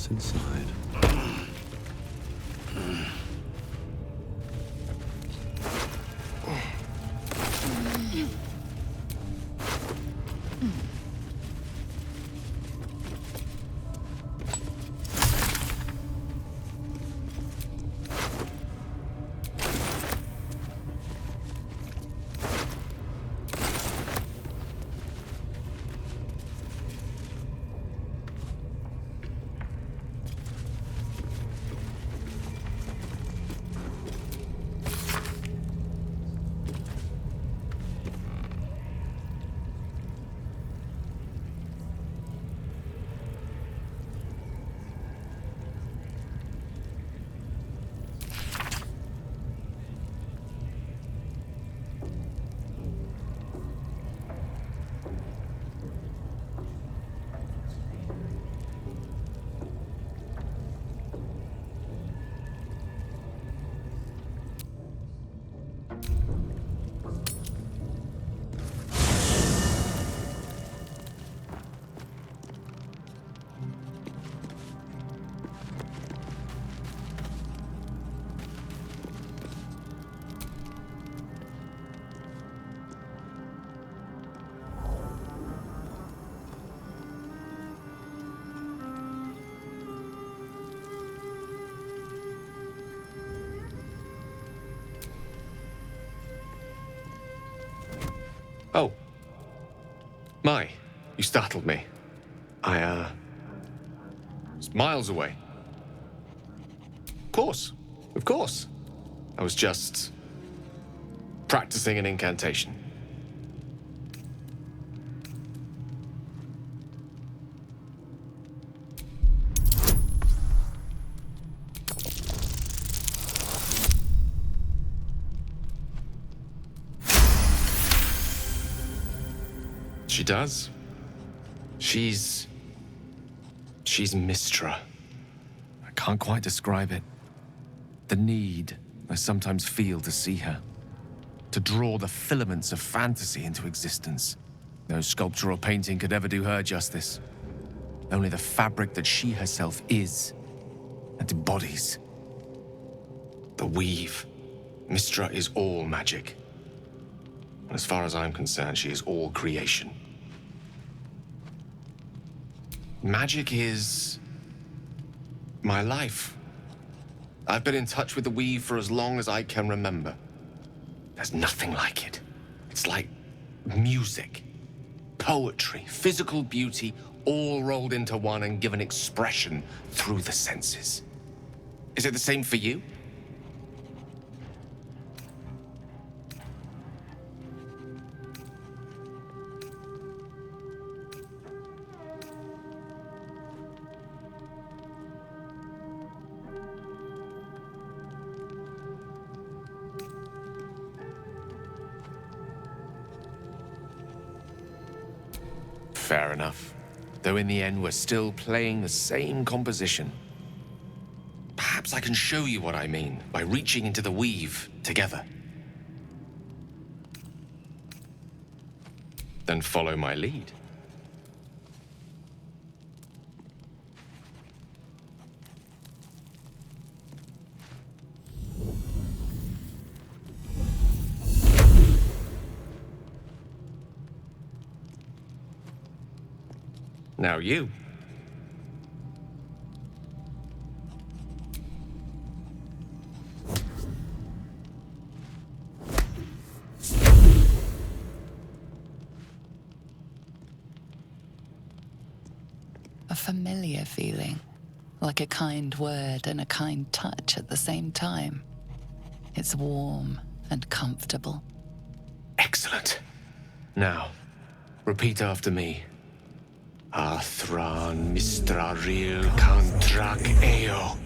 what's inside. Oh. My, you startled me. I was miles away. Of course. I was just practicing an incantation. She does. She's Mistra. I can't quite describe it. The need I sometimes feel to see her. To draw the filaments of fantasy into existence. No sculpture or painting could ever do her justice. Only the fabric that she herself is and embodies. The weave. Mistra is all magic. As far as I'm concerned, she is all creation. Magic is my life. I've been in touch with the weave for as long as I can remember. There's nothing like it. It's like music, poetry, physical beauty, all rolled into one and given expression through the senses. Is it the same for you? Fair enough. Though in the end, we're still playing the same composition. Perhaps I can show you what I mean by reaching into the weave together. Then follow my lead. Now you. A familiar feeling, like a kind word and a kind touch at the same time. It's warm and comfortable. Excellent. Now, repeat after me. Athran mistraril kantrak eo.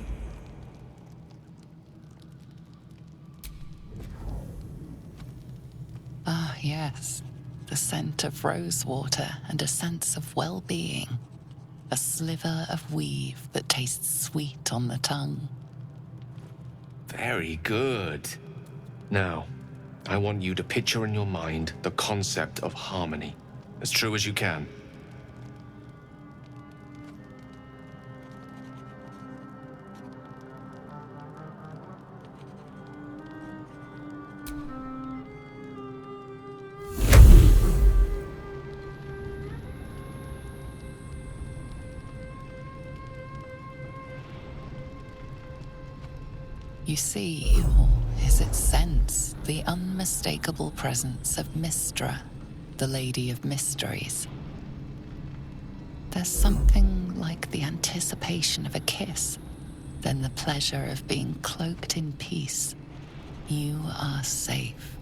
Ah, yes. The scent of rosewater and a sense of well-being. A sliver of weave that tastes sweet on the tongue. Very good. Now, I want you to picture in your mind the concept of harmony, as true as you can. You see, or is it sense, the unmistakable presence of Mystra, the Lady of Mysteries. There's something like the anticipation of a kiss, then the pleasure of being cloaked in peace. You are safe.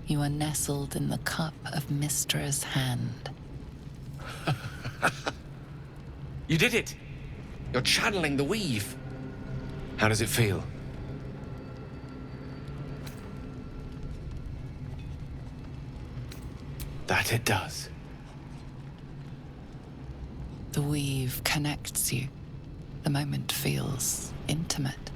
You are nestled in the cup of Mystra's hand. You did it! You're channeling the weave. How does it feel? That it does. The weave connects you. The moment feels intimate.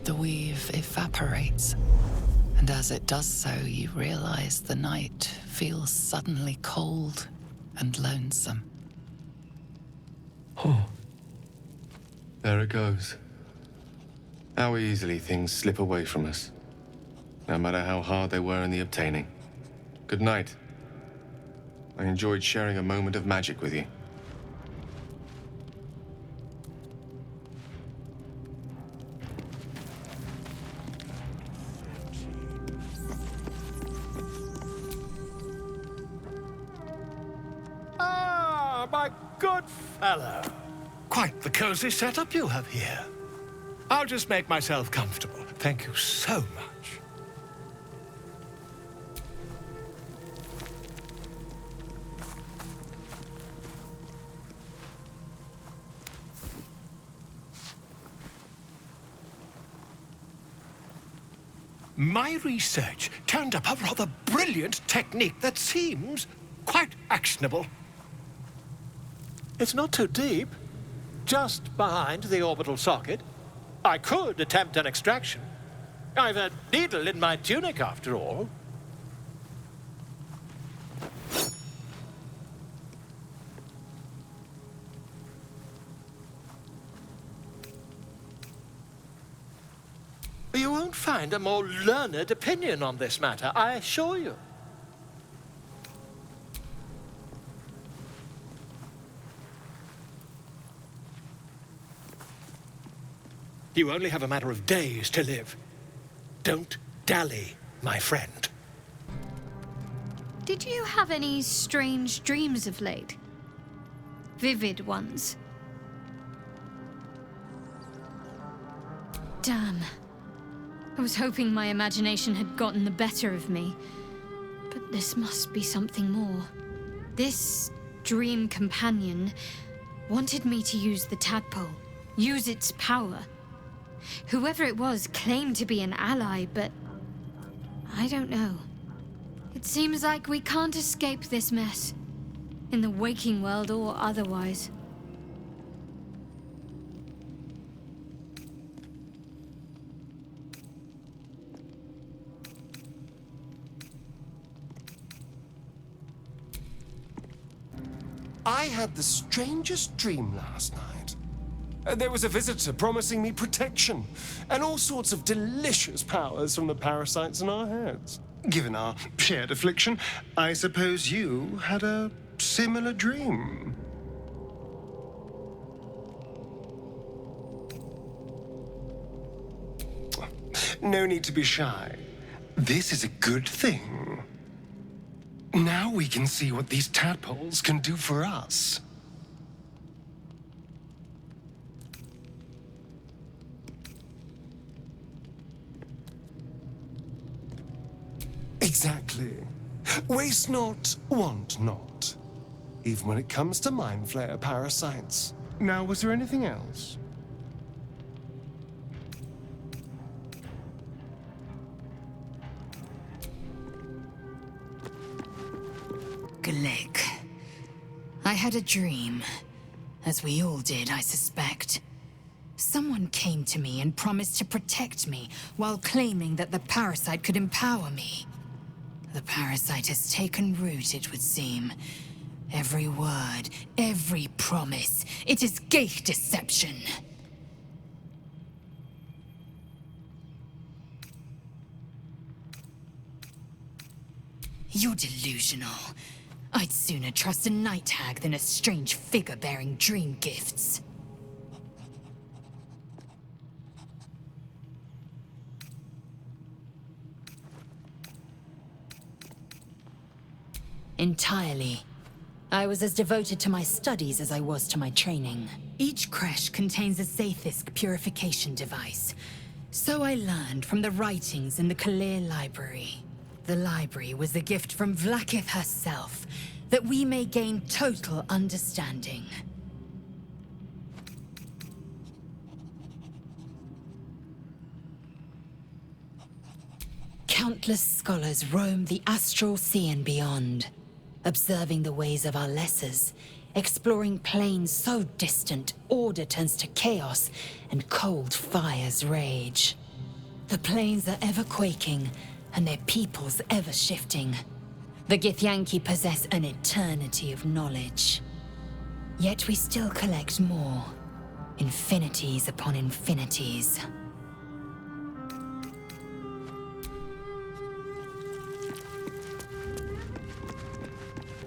The weave evaporates, and as it does so, you realize the night feels suddenly cold and lonesome. Oh. There it goes. How easily things slip away from us, no matter how hard they were in the obtaining. Good night. I enjoyed sharing a moment of magic with you. Ah, my good fellow. Quite the cozy setup you have here. I'll just make myself comfortable. Thank you so much. My research turned up a rather brilliant technique that seems quite actionable. It's not too deep. Just behind the orbital socket. I could attempt an extraction. I've a needle in my tunic, after all. You won't find a more learned opinion on this matter, I assure you. You only have a matter of days to live. Don't dally, my friend. Did you have any strange dreams of late? Vivid ones? Damn. I was hoping my imagination had gotten the better of me. But this must be something more. This dream companion wanted me to use the tadpole, use its power. Whoever it was claimed to be an ally, but I don't know. It seems like we can't escape this mess, in the waking world or otherwise. I had the strangest dream last night. There was a visitor promising me protection and all sorts of delicious powers from the parasites in our heads. Given our shared affliction, I suppose you had a similar dream. No need to be shy. This is a good thing. Now we can see what these tadpoles can do for us. Exactly. Waste not, want not. Even when it comes to mind flayer parasites. Now, was there anything else? Glick. I had a dream. As we all did, I suspect. Someone came to me and promised to protect me while claiming that the parasite could empower me. The parasite has taken root, it would seem. Every word, every promise, it is gate deception. You're delusional. I'd sooner trust a night hag than a strange figure bearing dream gifts. Entirely. I was as devoted to my studies as I was to my training. Each creche contains a Sathisk purification device. So I learned from the writings in the Kalir Library. The library was a gift from Vlaakith herself, that we may gain total understanding. Countless scholars roam the astral sea and beyond, observing the ways of our lessers, exploring planes so distant, order turns to chaos, and cold fires rage. The planes are ever quaking, and their peoples ever shifting. The Githyanki possess an eternity of knowledge. Yet we still collect more. Infinities upon infinities.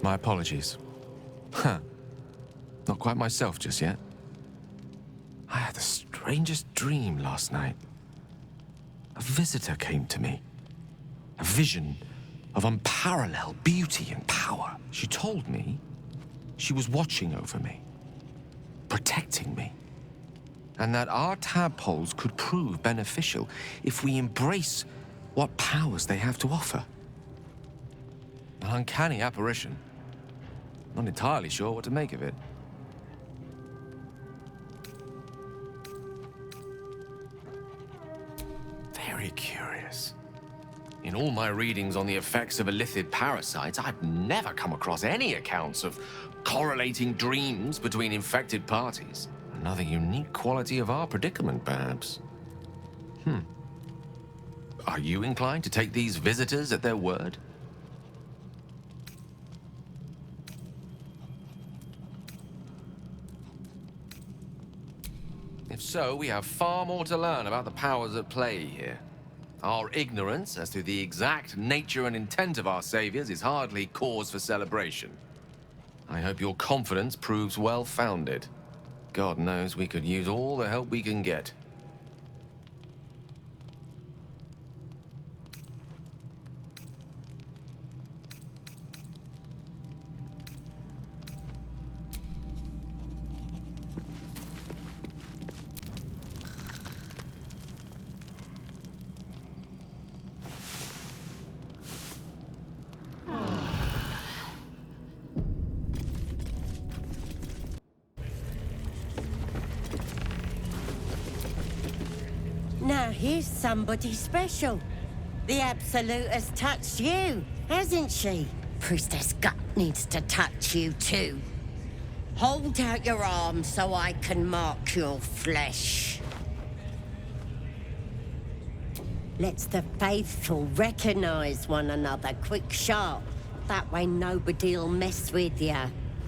My apologies. Huh. Not quite myself just yet. I had the strangest dream last night. A visitor came to me. A vision of unparalleled beauty and power. She told me she was watching over me, protecting me, and that our tadpoles could prove beneficial if we embrace what powers they have to offer. An uncanny apparition. Not entirely sure what to make of it. Very curious. In all my readings on the effects of illithid parasites, I've never come across any accounts of correlating dreams between infected parties. Another unique quality of our predicament, perhaps. Are you inclined to take these visitors at their word? If so, we have far more to learn about the powers at play here. Our ignorance as to the exact nature and intent of our saviors is hardly cause for celebration. I hope your confidence proves well-founded. God knows we could use all the help we can get. Now here's somebody special. The Absolute has touched you, hasn't she? Priestess Gut needs to touch you too. Hold out your arm so I can mark your flesh. Let's the faithful recognize one another quick sharp. That way nobody'll mess with you.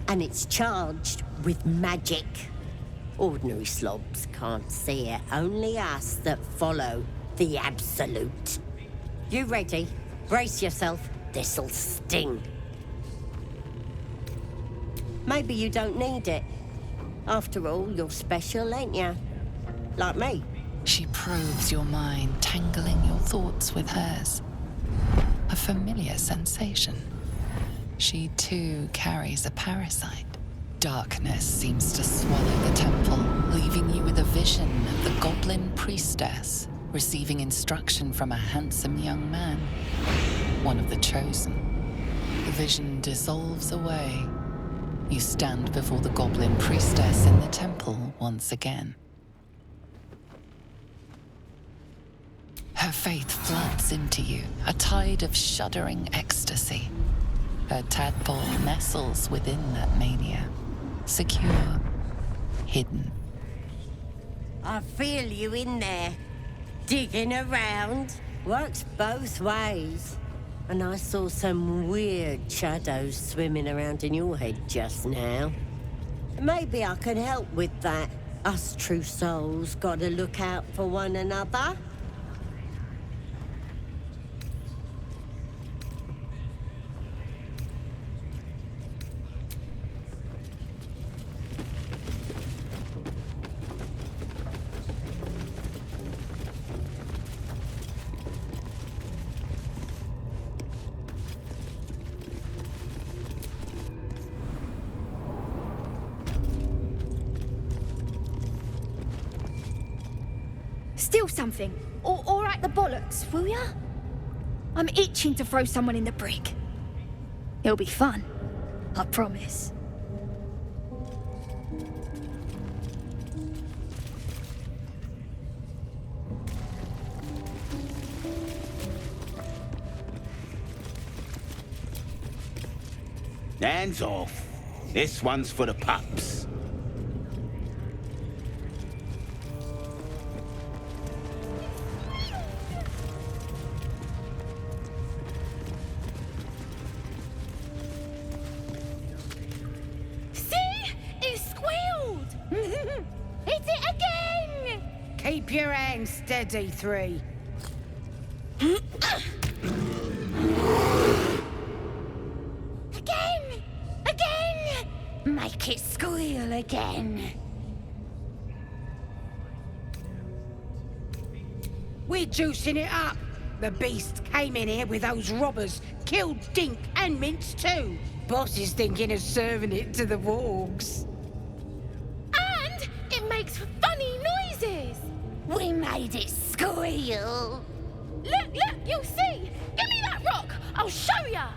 And it's charged with magic. Ordinary slobs can't see it, only us that follow the Absolute. You ready? Brace yourself, this'll sting. Maybe you don't need it. After all, you're special, ain't you? Like me. She probes your mind, tangling your thoughts with hers. A familiar sensation. She too carries a parasite. Darkness seems to swallow the temple, leaving you with a vision of the goblin priestess receiving instruction from a handsome young man, one of the chosen. The vision dissolves away. You stand before the goblin priestess in the temple once again. Her faith floods into you, a tide of shuddering ecstasy. Her tadpole nestles within that mania, secure, hidden. I feel you in there, digging around. Works both ways. And I saw some weird shadows swimming around in your head just now. Maybe I can help with that. Us true souls gotta look out for one another. Steal something. Or at the bollocks, will ya? I'm itching to throw someone in the brig. It'll be fun. I promise. Hands off. This one's for the pups. Keep your hands steady, 3. Again! Make it squeal again. We're juicing it up. The beast came in here with those robbers, killed Dink and Mince too. Boss is thinking of serving it to the wargs. And it makes funny noises. We made it squeal. Look, you'll see. Give me that rock. I'll show ya.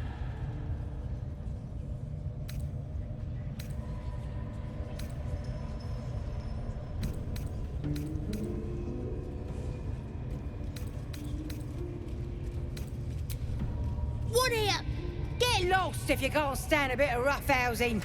What here? Get lost if you can't stand a bit of roughhousing.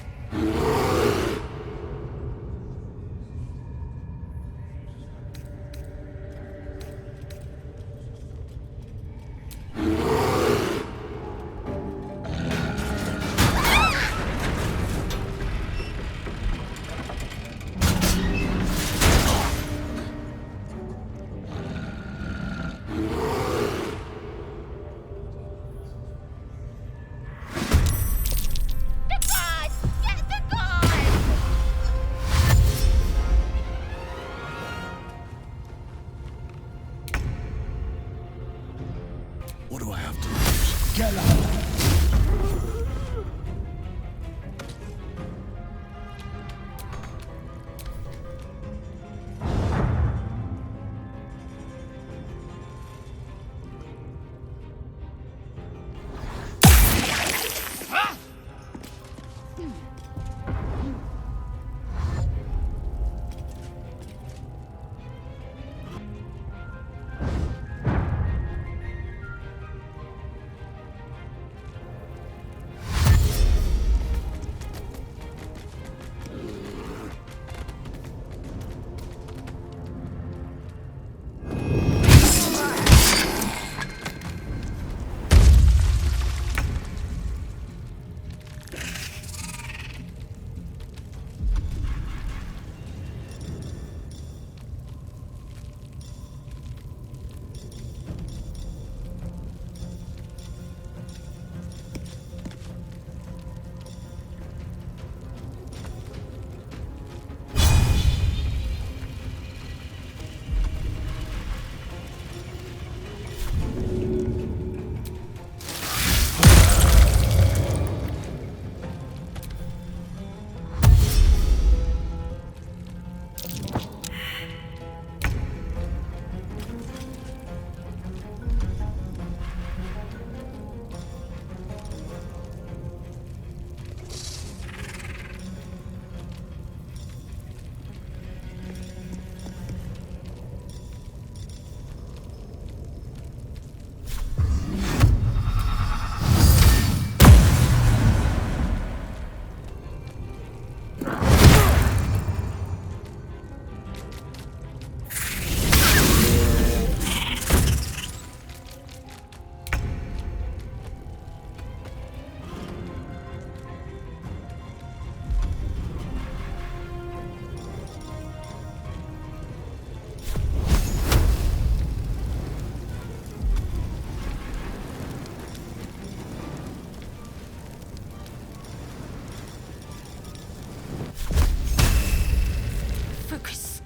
What do I have to lose? Get out!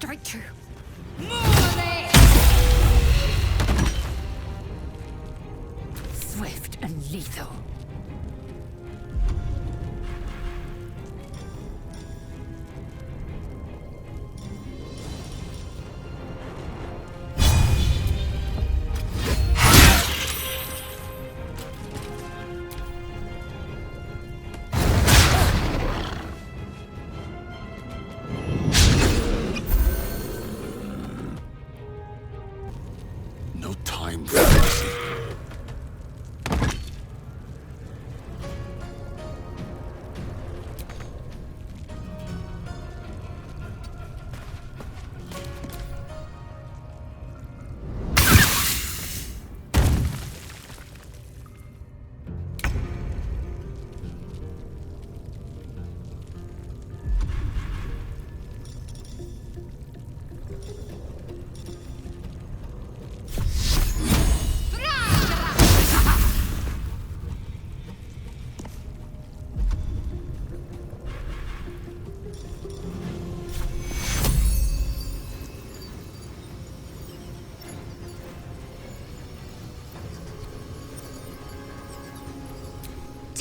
Strike true. Swift and lethal.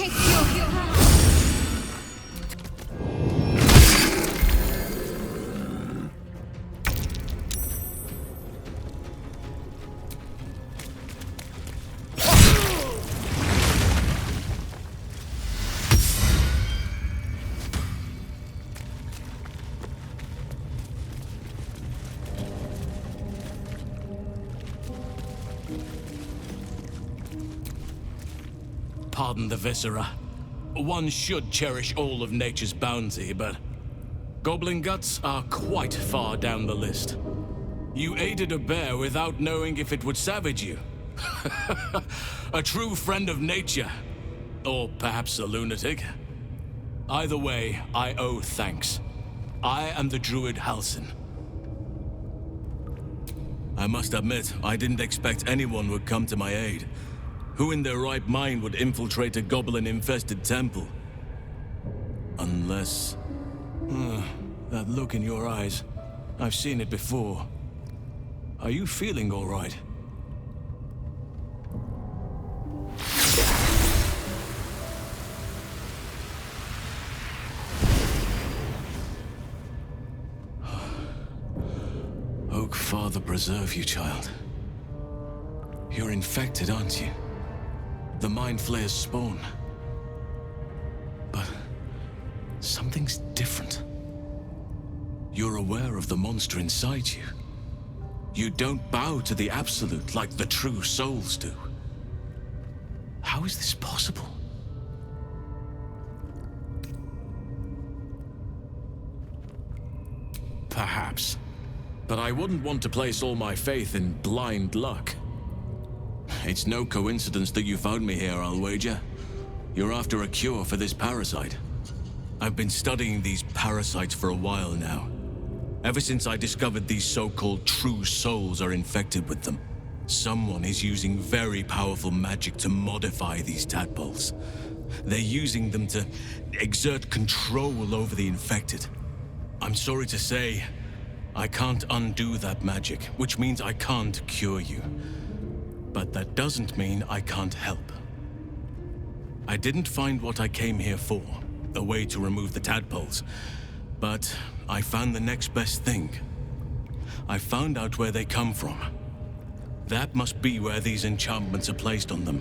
take your hand. Pardon the viscera. One should cherish all of nature's bounty, but goblin guts are quite far down the list. You aided a bear without knowing if it would savage you. A true friend of nature. Or perhaps a lunatic. Either way, I owe thanks. I am the Druid Halsin. I must admit, I didn't expect anyone would come to my aid. Who in their right mind would infiltrate a goblin-infested temple? Unless... that look in your eyes. I've seen it before. Are you feeling all right? Oak Father preserve you, child. You're infected, aren't you? The Mind Flayer's spawn. But something's different. You're aware of the monster inside you. You don't bow to the Absolute like the true souls do. How is this possible? Perhaps. But I wouldn't want to place all my faith in blind luck. It's no coincidence that you found me here, I'll wager. You're after a cure for this parasite. I've been studying these parasites for a while now. Ever since I discovered these so-called true souls are infected with them. Someone is using very powerful magic to modify these tadpoles. They're using them to exert control over the infected. I'm sorry to say, I can't undo that magic, which means I can't cure you. But that doesn't mean I can't help. I didn't find what I came here for, a way to remove the tadpoles. But I found the next best thing. I found out where they come from. That must be where these enchantments are placed on them.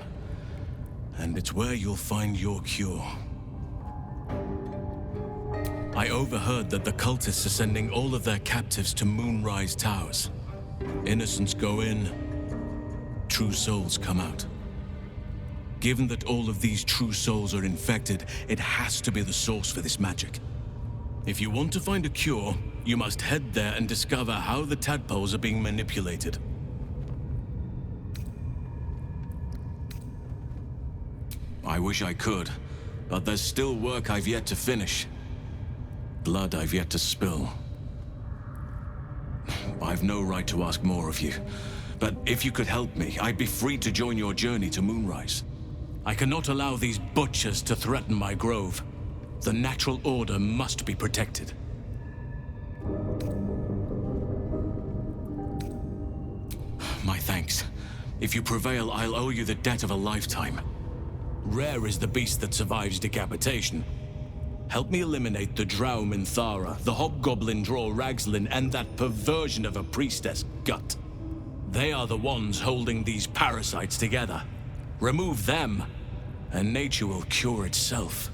And it's where you'll find your cure. I overheard that the cultists are sending all of their captives to Moonrise Towers. Innocents go in, true souls come out. Given that all of these true souls are infected, it has to be the source for this magic. If you want to find a cure, you must head there and discover how the tadpoles are being manipulated. I wish I could, but there's still work I've yet to finish. Blood I've yet to spill. I've no right to ask more of you. But if you could help me, I'd be free to join your journey to Moonrise. I cannot allow these butchers to threaten my grove. The natural order must be protected. My thanks. If you prevail, I'll owe you the debt of a lifetime. Rare is the beast that survives decapitation. Help me eliminate the Drow Minthara, the Hobgoblin Draw Ragslin, and that perversion of a priestess, Gut. They are the ones holding these parasites together. Remove them, and nature will cure itself.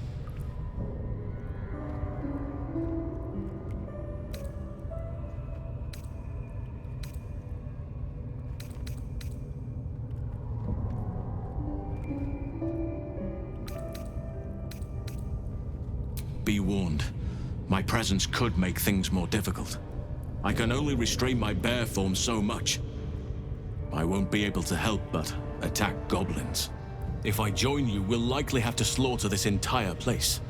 Be warned. My presence could make things more difficult. I can only restrain my bear form so much. I won't be able to help but attack goblins. If I join you, we'll likely have to slaughter this entire place.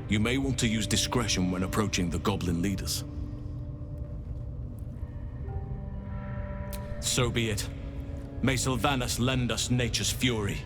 You may want to use discretion when approaching the goblin leaders. So be it. May Sylvanas lend us nature's fury.